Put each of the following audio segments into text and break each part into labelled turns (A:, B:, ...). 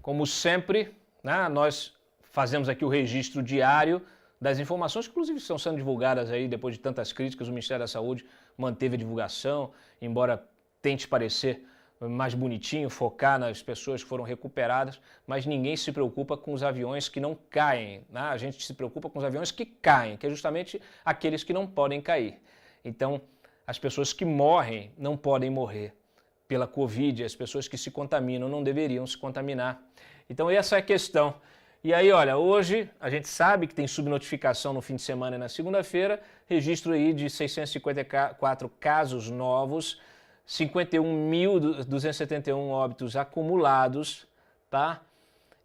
A: Como sempre, né, nós fazemos aqui o registro diário das informações, que inclusive estão sendo divulgadas aí depois de tantas críticas. O Ministério da Saúde manteve a divulgação, embora tente parecer mais bonitinho, focar nas pessoas que foram recuperadas, mas ninguém se preocupa com os aviões que não caem, né? A gente se preocupa com os aviões que caem, que é justamente aqueles que não podem cair. Então, as pessoas que morrem não podem morrer pela Covid, as pessoas que se contaminam não deveriam se contaminar. Então, essa é a questão. E aí, olha, hoje a gente sabe que tem subnotificação no fim de semana e na segunda-feira, registro aí de 654 casos novos, 51.271 óbitos acumulados, tá?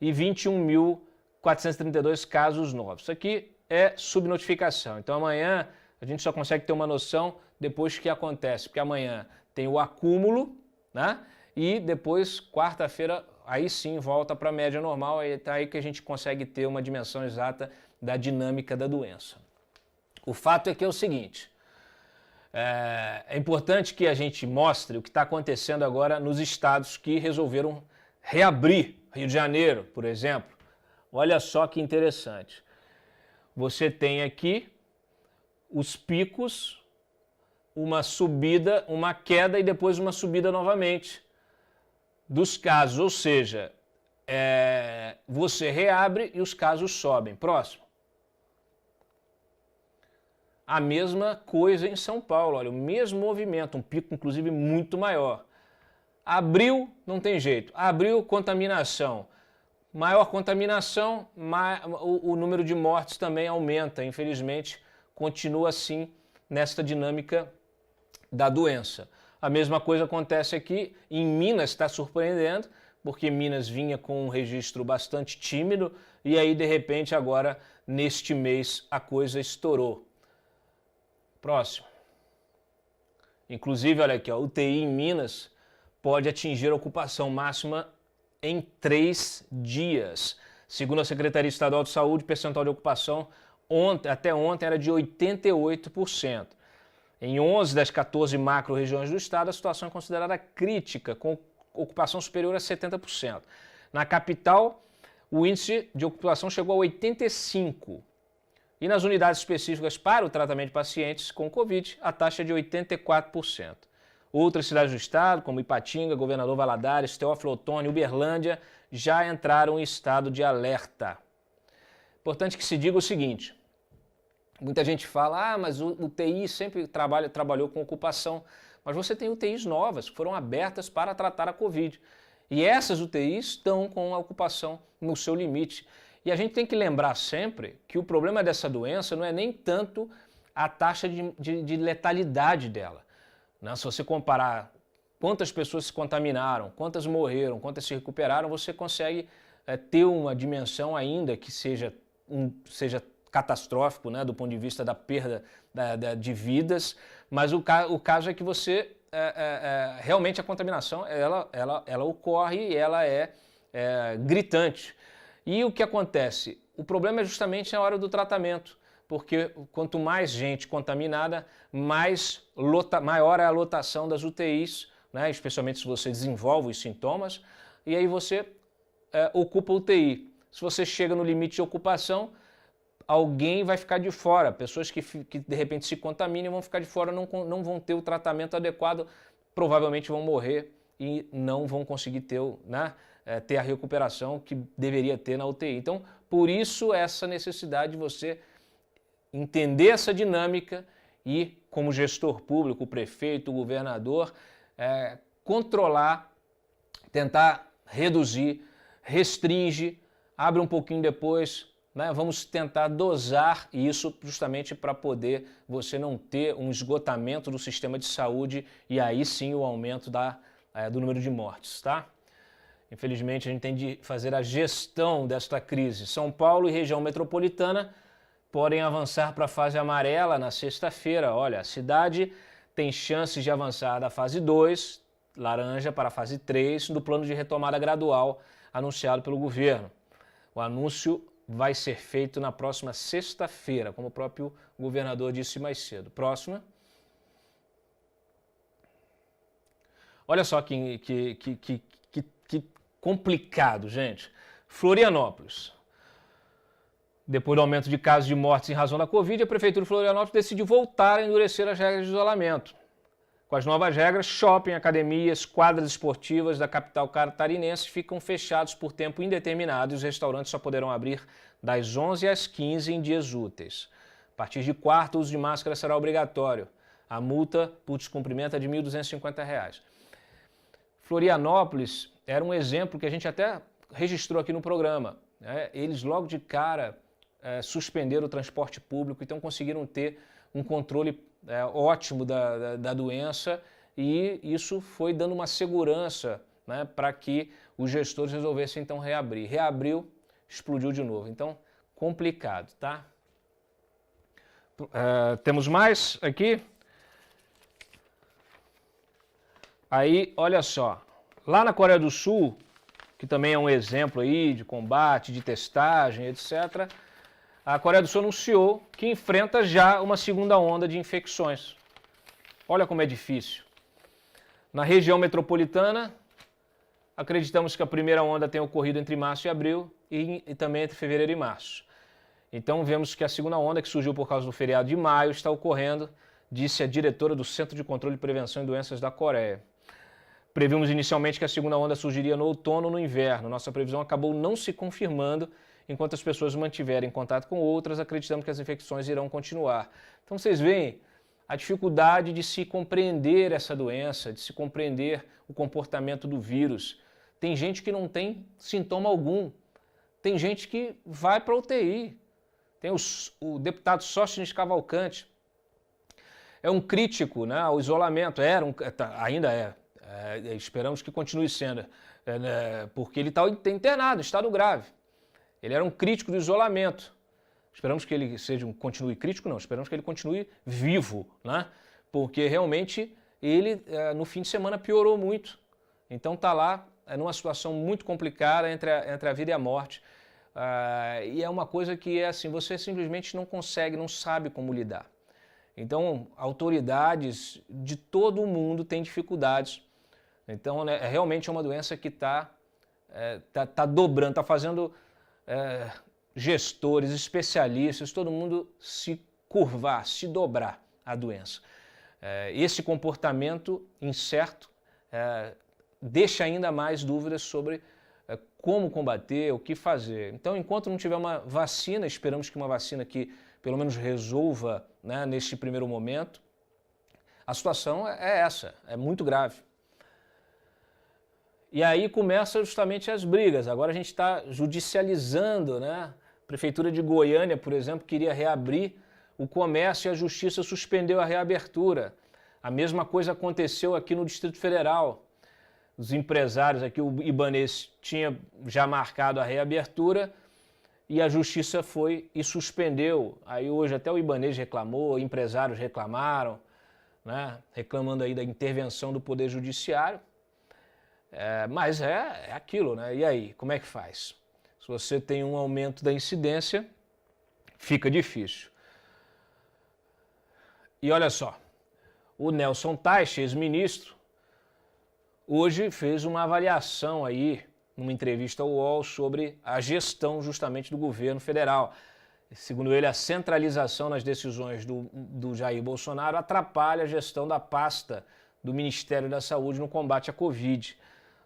A: E 21.432 casos novos. Isso aqui é subnotificação. Então amanhã a gente só consegue ter uma noção depois que acontece, porque amanhã tem o acúmulo, né? E depois, quarta-feira, aí sim volta para a média normal, aí tá aí que a gente consegue ter uma dimensão exata da dinâmica da doença. O fato é que é o seguinte, é importante que a gente mostre o que está acontecendo agora nos estados que resolveram reabrir. Rio de Janeiro, por exemplo. Olha só que interessante. Você tem aqui os picos, uma subida, uma queda e depois uma subida novamente dos casos. Ou seja, você reabre e os casos sobem. Próximo. A mesma coisa em São Paulo, olha, o mesmo movimento, um pico inclusive muito maior. Abriu, não tem jeito, abriu, contaminação. Maior contaminação, o número de mortes também aumenta, infelizmente, continua assim nesta dinâmica da doença. A mesma coisa acontece aqui, em Minas está surpreendendo, porque Minas vinha com um registro bastante tímido, e aí de repente agora, neste mês, a coisa estourou. Próximo. Inclusive, olha aqui, ó, UTI em Minas pode atingir a ocupação máxima em 3 dias. Segundo a Secretaria Estadual de Saúde, o percentual de ocupação até ontem era de 88%. Em 11 das 14 macro-regiões do estado, a situação é considerada crítica, com ocupação superior a 70%. Na capital, o índice de ocupação chegou a 85%. E nas unidades específicas para o tratamento de pacientes com Covid, a taxa é de 84%. Outras cidades do estado, como Ipatinga, Governador Valadares, Teófilo Otoni, Uberlândia, já entraram em estado de alerta. Importante que se diga o seguinte, muita gente fala, mas o UTI sempre trabalhou com ocupação, mas você tem UTIs novas que foram abertas para tratar a Covid. E essas UTIs estão com a ocupação no seu limite. E a gente tem que lembrar sempre que o problema dessa doença não é nem tanto a taxa de letalidade dela. Né? Se você comparar quantas pessoas se contaminaram, quantas morreram, quantas se recuperaram, você consegue ter uma dimensão ainda que seja catastrófico, né, do ponto de vista da perda de vidas, mas o caso é que você, realmente a contaminação, ela ocorre e ela é gritante. E o que acontece? O problema é justamente a hora do tratamento, porque quanto mais gente contaminada, maior é a lotação das UTIs, né? Especialmente se você desenvolve os sintomas, e aí você ocupa a UTI. Se você chega no limite de ocupação, alguém vai ficar de fora. Pessoas que de repente se contaminam vão ficar de fora, não vão ter o tratamento adequado, provavelmente vão morrer e não vão conseguir ter a recuperação que deveria ter na UTI. Então, por isso essa necessidade de você entender essa dinâmica e, como gestor público, o prefeito, o governador, controlar, tentar reduzir, restringe, abre um pouquinho depois, né? Vamos tentar dosar isso justamente para poder você não ter um esgotamento do sistema de saúde e aí sim o aumento do número de mortes, tá? Infelizmente, a gente tem de fazer a gestão desta crise. São Paulo e região metropolitana podem avançar para a fase amarela na sexta-feira. Olha, a cidade tem chances de avançar da fase 2, laranja, para a fase 3, do plano de retomada gradual anunciado pelo governo. O anúncio vai ser feito na próxima sexta-feira, como o próprio governador disse mais cedo. Próxima. Olha só que complicado, gente. Florianópolis. Depois do aumento de casos de mortes em razão da Covid, a Prefeitura de Florianópolis decidiu voltar a endurecer as regras de isolamento. Com as novas regras, shopping, academias, quadras esportivas da capital catarinense ficam fechados por tempo indeterminado e os restaurantes só poderão abrir das 11 às 15 em dias úteis. A partir de quarta, o uso de máscara será obrigatório. A multa por descumprimento é de R$ 1.250. Florianópolis era um exemplo que a gente até registrou aqui no programa. Eles logo de cara suspenderam o transporte público, então conseguiram ter um controle ótimo da doença e isso foi dando uma segurança, né, para que os gestores resolvessem então reabrir. Reabriu, explodiu de novo. Então, complicado, tá? Temos mais aqui. Aí, olha só, lá na Coreia do Sul, que também é um exemplo aí de combate, de testagem, etc., a Coreia do Sul anunciou que enfrenta já uma segunda onda de infecções. Olha como é difícil. Na região metropolitana, acreditamos que a primeira onda tenha ocorrido entre março e abril e também entre fevereiro e março. Então vemos que a segunda onda, que surgiu por causa do feriado de maio, está ocorrendo, disse a diretora do Centro de Controle e Prevenção de Doenças da Coreia. Previmos inicialmente que a segunda onda surgiria no outono ou no inverno. Nossa previsão acabou não se confirmando. Enquanto as pessoas mantiverem contato com outras, acreditamos que as infecções irão continuar. Então vocês veem a dificuldade de se compreender essa doença, de se compreender o comportamento do vírus. Tem gente que não tem sintoma algum. Tem gente que vai para a UTI. Tem o deputado Sóstenes Cavalcante. É um crítico, né, ao isolamento. Ainda é. Esperamos que continue sendo. Porque ele está internado, estado grave. Ele era um crítico do isolamento. Esperamos que ele continue crítico, não. Esperamos que ele continue vivo, né? Porque realmente ele, no fim de semana, piorou muito. Então está lá numa situação muito complicada entre a vida e a morte. E é uma coisa que assim, você simplesmente não consegue, não sabe como lidar. Então, autoridades de todo o mundo têm dificuldades. Então, né, realmente é uma doença que está dobrando, está fazendo gestores, especialistas, todo mundo se curvar, se dobrar à doença. Esse comportamento incerto deixa ainda mais dúvidas sobre como combater, o que fazer. Então, enquanto não tiver uma vacina, esperamos que uma vacina que pelo menos resolva, né, neste primeiro momento, a situação é essa, é muito grave. E aí começam justamente as brigas. Agora a gente está judicializando, né? A Prefeitura de Goiânia, por exemplo, queria reabrir o comércio e a Justiça suspendeu a reabertura. A mesma coisa aconteceu aqui no Distrito Federal. Os empresários aqui, o Ibanez tinha já marcado a reabertura e a Justiça foi e suspendeu. Aí hoje até o Ibanez reclamou, empresários reclamaram, né? Reclamando aí da intervenção do Poder Judiciário. Mas é aquilo, né? E aí, como é que faz? Se você tem um aumento da incidência, fica difícil. E olha só, o Nelson Teich, ex-ministro, hoje fez uma avaliação aí, numa entrevista ao UOL, sobre a gestão justamente do governo federal. Segundo ele, a centralização nas decisões do Jair Bolsonaro atrapalha a gestão da pasta do Ministério da Saúde no combate à Covid.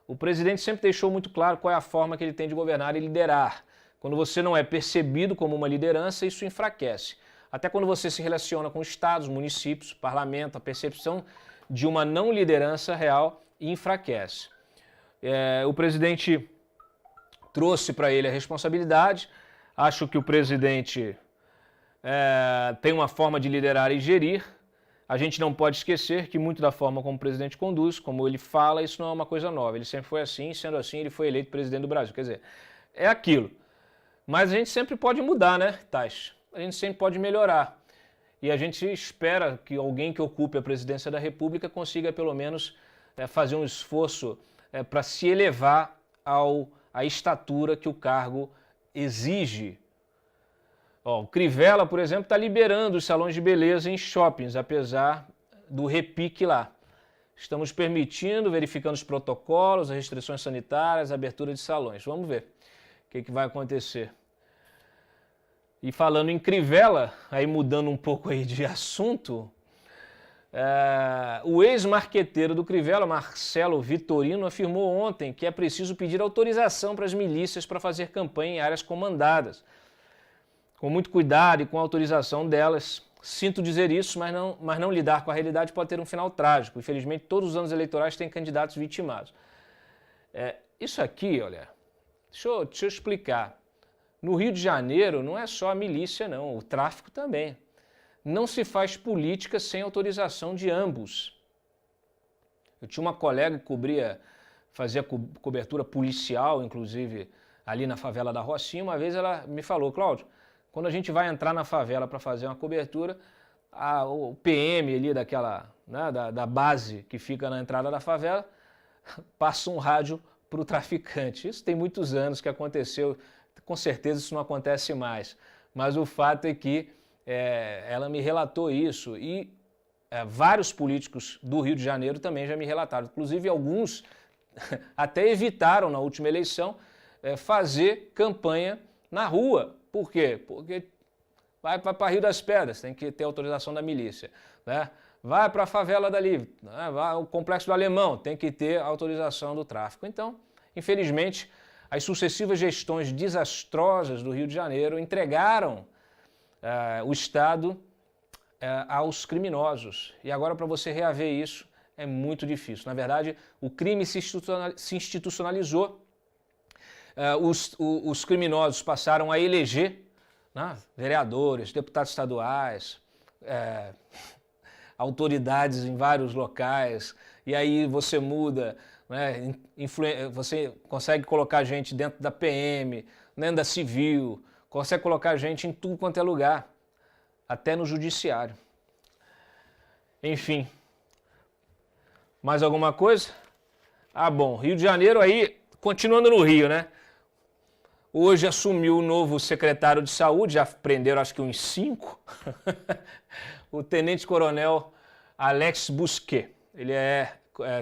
A: O presidente sempre deixou muito claro qual é a forma que ele tem de governar e liderar. Quando você não é percebido como uma liderança, isso enfraquece. Até quando você se relaciona com estados, municípios, parlamento, a percepção de uma não liderança real enfraquece. O presidente trouxe para ele a responsabilidade. Acho que o presidente tem uma forma de liderar e gerir. A gente não pode esquecer que muito da forma como o presidente conduz, como ele fala, isso não é uma coisa nova. Ele sempre foi assim, sendo assim, ele foi eleito presidente do Brasil. Quer dizer, é aquilo. Mas a gente sempre pode mudar, né, Teich? A gente sempre pode melhorar. E a gente espera que alguém que ocupe a presidência da República consiga, pelo menos, fazer um esforço para se elevar à estatura que o cargo exige. O Crivella, por exemplo, está liberando os salões de beleza em shoppings, apesar do repique lá. Estamos permitindo, verificando os protocolos, as restrições sanitárias, a abertura de salões. Vamos ver o que vai acontecer. E falando em Crivella, aí mudando um pouco aí de assunto, o ex-marqueteiro do Crivella, Marcelo Vitorino, afirmou ontem que é preciso pedir autorização para as milícias para fazer campanha em áreas comandadas. Com muito cuidado e com a autorização delas. Sinto dizer isso, mas não lidar com a realidade pode ter um final trágico. Infelizmente, todos os anos eleitorais têm candidatos vitimados. Isso aqui, olha, deixa eu explicar. No Rio de Janeiro não é só a milícia, não, o tráfico também. Não se faz política sem autorização de ambos. Eu tinha uma colega que fazia cobertura policial, inclusive ali na favela da Rocinha. Uma vez ela me falou, Cláudio, quando a gente vai entrar na favela para fazer uma cobertura, o PM ali da base que fica na entrada da favela passa um rádio para o traficante. Isso tem muitos anos que aconteceu, com certeza isso não acontece mais. Mas o fato é que ela me relatou isso e vários políticos do Rio de Janeiro também já me relataram. Inclusive alguns até evitaram na última eleição fazer campanha na rua. Por quê? Porque vai para Rio das Pedras, tem que ter autorização da milícia. Né? Vai para a favela dali, né? Vai ao Complexo do Alemão, tem que ter autorização do tráfico. Então, infelizmente, as sucessivas gestões desastrosas do Rio de Janeiro entregaram o Estado aos criminosos. E agora, para você reaver isso, é muito difícil. Na verdade, o crime se institucionalizou. Os criminosos passaram a eleger vereadores, deputados estaduais, autoridades em vários locais, e aí você muda, né, você consegue colocar gente dentro da PM, dentro da Civil, consegue colocar gente em tudo quanto é lugar, até no Judiciário. Enfim, mais alguma coisa? Bom, Rio de Janeiro aí, continuando no Rio, né? Hoje assumiu o novo secretário de saúde, já prenderam acho que uns 5, o tenente-coronel Alex Busquet. Ele é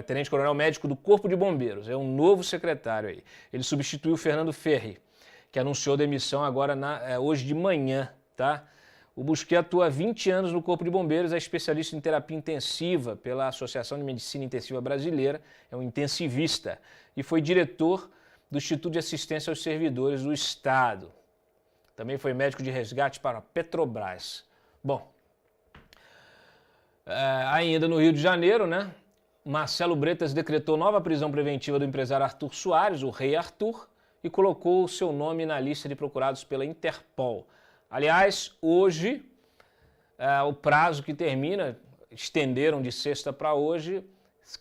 A: tenente-coronel médico do Corpo de Bombeiros, é um novo secretário aí. Ele substituiu o Fernando Ferri, que anunciou demissão agora hoje de manhã, tá? O Busquet atua há 20 anos no Corpo de Bombeiros, é especialista em terapia intensiva pela Associação de Medicina Intensiva Brasileira, é um intensivista, e foi diretor do Instituto de Assistência aos Servidores do Estado. Também foi médico de resgate para a Petrobras. Bom, ainda no Rio de Janeiro, né? Marcelo Bretas decretou nova prisão preventiva do empresário Arthur Soares, o Rei Arthur, e colocou o seu nome na lista de procurados pela Interpol. Aliás, hoje, o prazo que termina, estenderam de sexta para hoje,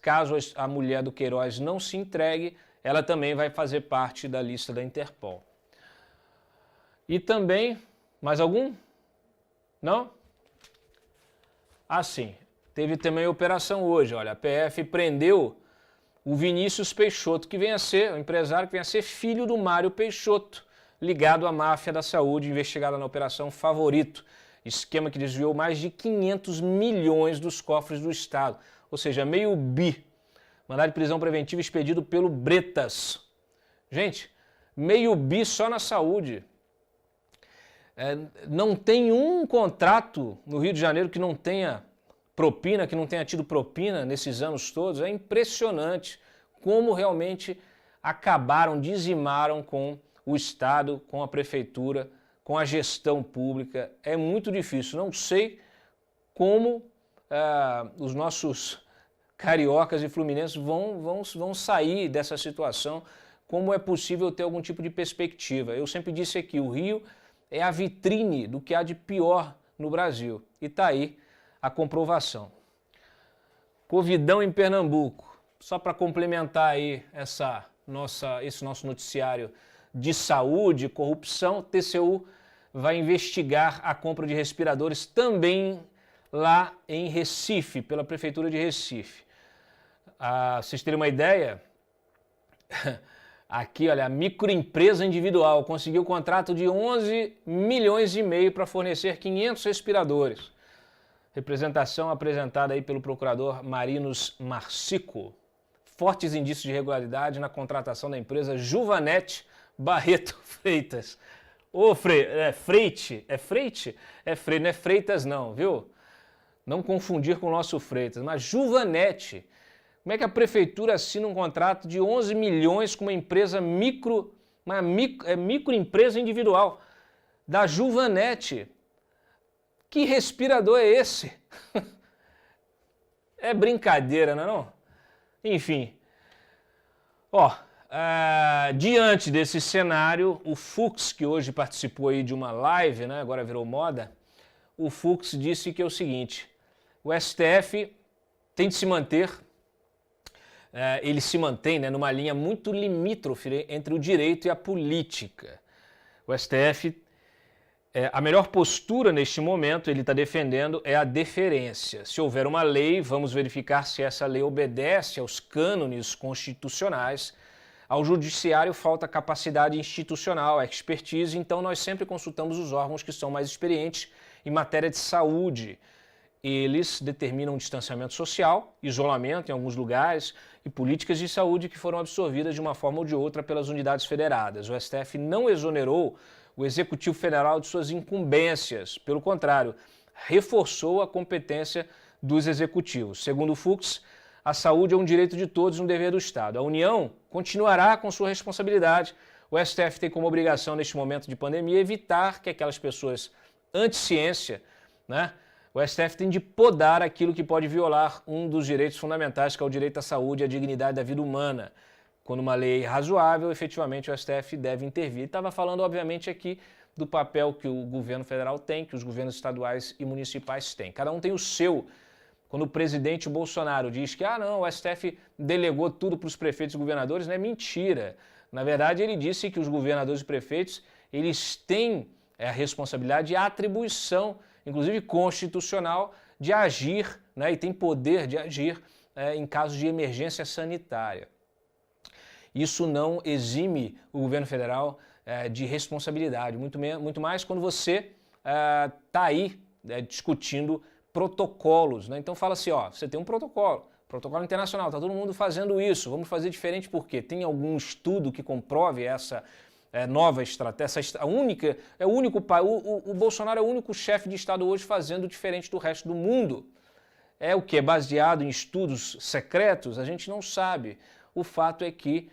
A: caso a mulher do Queiroz não se entregue, ela também vai fazer parte da lista da Interpol. E também, mais algum? Não? Sim, teve também a operação hoje, olha, a PF prendeu o Vinícius Peixoto, que vem a ser, o empresário que vem a ser filho do Mário Peixoto, ligado à máfia da saúde, investigada na Operação Favorito, esquema que desviou mais de 500 milhões dos cofres do Estado, ou seja, meio bi. Mandado de prisão preventiva expedido pelo Bretas. Gente, meio bi só na saúde. Não tem um contrato no Rio de Janeiro que não tenha propina, que não tenha tido propina nesses anos todos. É impressionante como realmente acabaram, dizimaram com o Estado, com a Prefeitura, com a gestão pública. É muito difícil. Não sei como os nossos cariocas e fluminenses vão sair dessa situação, como é possível ter algum tipo de perspectiva. Eu sempre disse aqui, o Rio é a vitrine do que há de pior no Brasil. E está aí a comprovação. Covidão em Pernambuco. Só para complementar aí esse nosso noticiário de saúde e corrupção, TCU vai investigar a compra de respiradores também lá em Recife, pela Prefeitura de Recife. Vocês terem uma ideia, aqui, olha, a microempresa individual conseguiu o contrato de 11 milhões e meio para fornecer 500 respiradores. Representação apresentada aí pelo procurador Marinos Marsico. Fortes indícios de irregularidade na contratação da empresa Juvanete Barreto Freitas. Ô, Freite, é Freite? É Freite, não é Freitas não, viu? Não confundir com o nosso Freitas, mas Juvanete. Como é que a prefeitura assina um contrato de 11 milhões com uma empresa microempresa individual da Juvanete? Que respirador é esse? É brincadeira, não é não? Enfim. Diante desse cenário, o Fux, que hoje participou aí de uma live, né, agora virou moda, o Fux disse que é o seguinte: o STF tem de se manter, ele se mantém, né, numa linha muito limítrofe entre o direito e a política. O STF, a melhor postura neste momento, ele está defendendo, é a deferência. Se houver uma lei, vamos verificar se essa lei obedece aos cânones constitucionais. Ao judiciário falta capacidade institucional, expertise, então nós sempre consultamos os órgãos que são mais experientes em matéria de saúde. Eles determinam distanciamento social, isolamento em alguns lugares e políticas de saúde que foram absorvidas de uma forma ou de outra pelas unidades federadas. O STF não exonerou o Executivo Federal de suas incumbências, pelo contrário, reforçou a competência dos executivos. Segundo o Fux, a saúde é um direito de todos e um dever do Estado. A União continuará com sua responsabilidade. O STF tem como obrigação, neste momento de pandemia, evitar que aquelas pessoas anti-ciência, né? O STF tem de podar aquilo que pode violar um dos direitos fundamentais, que é o direito à saúde e à dignidade da vida humana. Quando uma lei é razoável, efetivamente o STF deve intervir. Estava falando, obviamente, aqui do papel que o governo federal tem, que os governos estaduais e municipais têm. Cada um tem o seu. Quando o presidente Bolsonaro diz que não, o STF delegou tudo para os prefeitos e governadores, não é mentira. Na verdade, ele disse que os governadores e prefeitos, eles têm a responsabilidade e a atribuição, inclusive constitucional, de agir, né, e tem poder de agir em casos de emergência sanitária. Isso não exime o governo federal de responsabilidade, muito mais quando você está aí discutindo protocolos, né? Então fala assim, você tem um protocolo internacional, está todo mundo fazendo isso, vamos fazer diferente por quê? Tem algum estudo que comprove essa nova estratégia, o Bolsonaro é o único chefe de Estado hoje fazendo diferente do resto do mundo. É o que? É baseado em estudos secretos? A gente não sabe. O fato é que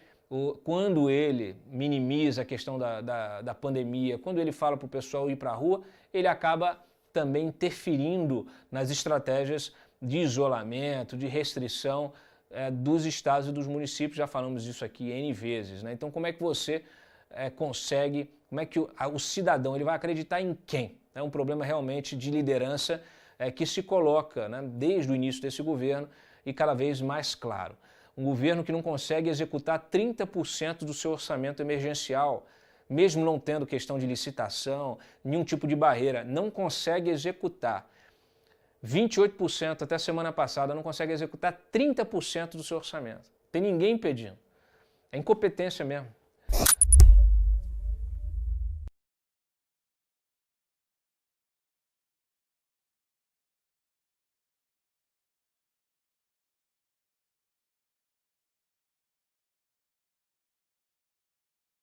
A: quando ele minimiza a questão da pandemia, quando ele fala para o pessoal ir para a rua, ele acaba também interferindo nas estratégias de isolamento, de restrição dos estados e dos municípios. Já falamos disso aqui N vezes, né? Então, como é que você consegue, como é que o cidadão ele vai acreditar em quem? É um problema realmente de liderança que se coloca, né, desde o início desse governo e cada vez mais claro. Um governo que não consegue executar 30% do seu orçamento emergencial, mesmo não tendo questão de licitação, nenhum tipo de barreira, não consegue executar. 28% até semana passada não consegue executar 30% do seu orçamento. Tem ninguém pedindo. É incompetência mesmo.